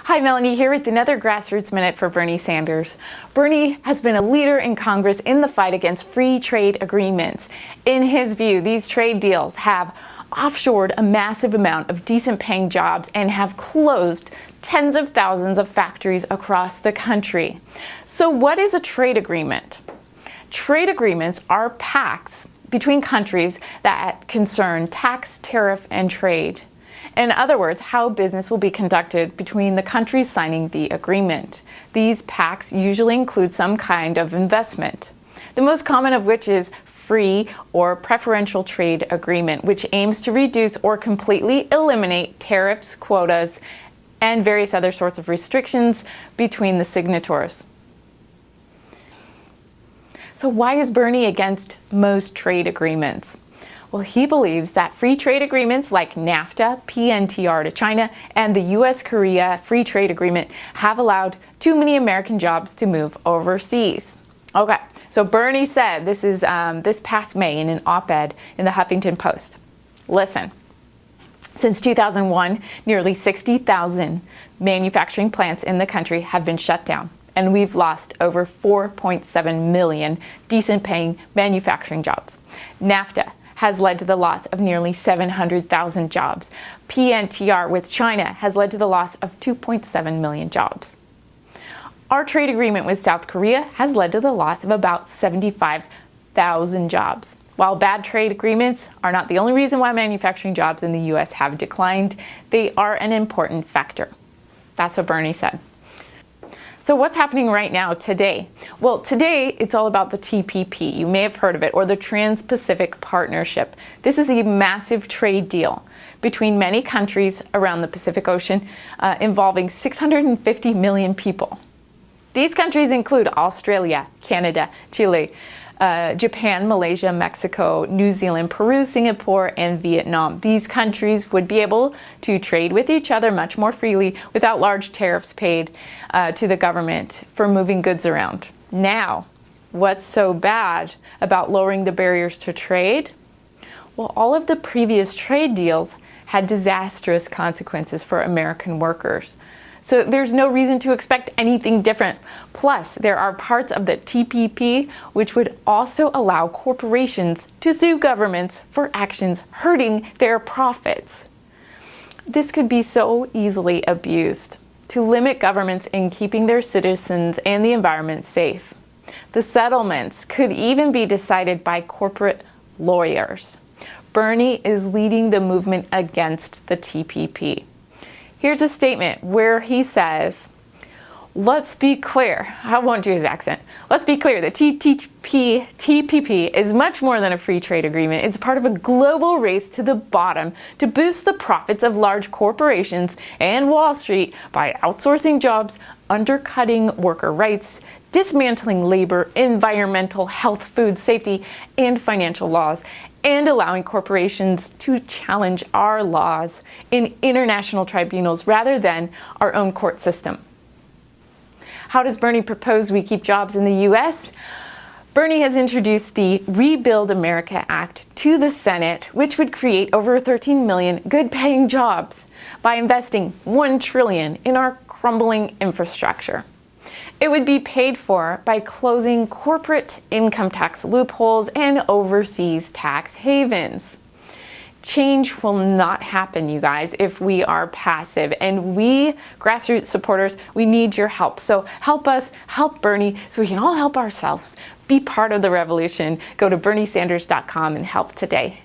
Hi, Melanie here with another Grassroots Minute for Bernie Sanders. Bernie has been a leader in Congress in the fight against free trade agreements. In his view, these trade deals have offshored a massive amount of decent paying jobs and have closed tens of thousands of factories across the country. So what is a trade agreement? Trade agreements are pacts between countries that concern tax, tariff, and trade. In other words, how business will be conducted between the countries signing the agreement. These pacts usually include some kind of investment, the most common of which is free or preferential trade agreement, which aims to reduce or completely eliminate tariffs, quotas, and various other sorts of restrictions between the signatories. So why is Bernie against most trade agreements? Well, he believes that free trade agreements like NAFTA, PNTR to China, and the US-Korea Free Trade Agreement have allowed too many American jobs to move overseas. Okay, so Bernie said this is this past May in an op-ed in the Huffington Post. Listen, since 2001, nearly 60,000 manufacturing plants in the country have been shut down, and we've lost over 4.7 million decent-paying manufacturing jobs. NAFTA has led to the loss of nearly 700,000 jobs. PNTR with China has led to the loss of 2.7 million jobs. Our trade agreement with South Korea has led to the loss of about 75,000 jobs. While bad trade agreements are not the only reason why manufacturing jobs in the US have declined, they are an important factor. That's what Bernie said. So what's happening right now today? Well, today it's all about the TPP. You may have heard of it, or the Trans-Pacific Partnership. This is a massive trade deal between many countries around the Pacific Ocean involving 650 million people. These countries include Australia, Canada, Chile, Japan, Malaysia, Mexico, New Zealand, Peru, Singapore, and Vietnam. These countries would be able to trade with each other much more freely without large tariffs paid to the government for moving goods around. Now, what's so bad about lowering the barriers to trade? Well, all of the previous trade deals had disastrous consequences for American workers. So there's no reason to expect anything different. Plus, there are parts of the TPP which would also allow corporations to sue governments for actions hurting their profits. This could be so easily abused to limit governments in keeping their citizens and the environment safe. The settlements could even be decided by corporate lawyers. Bernie is leading the movement against the TPP. Here's a statement where he says, let's be clear, I won't do his accent. Let's be clear, the TPP is much more than a free trade agreement. It's part of a global race to the bottom to boost the profits of large corporations and Wall Street by outsourcing jobs, undercutting worker rights, dismantling labor, environmental, health, food safety, and financial laws, and allowing corporations to challenge our laws in international tribunals rather than our own court system. How does Bernie propose we keep jobs in the US? Bernie has introduced the Rebuild America Act to the Senate, which would create over 13 million good-paying jobs by investing $1 trillion in our crumbling infrastructure. It would be paid for by closing corporate income tax loopholes and overseas tax havens. Change will not happen, you guys, if we are passive. And we, grassroots supporters, we need your help. So help us, help Bernie, so we can all help ourselves. Be part of the revolution. Go to berniesanders.com and help today.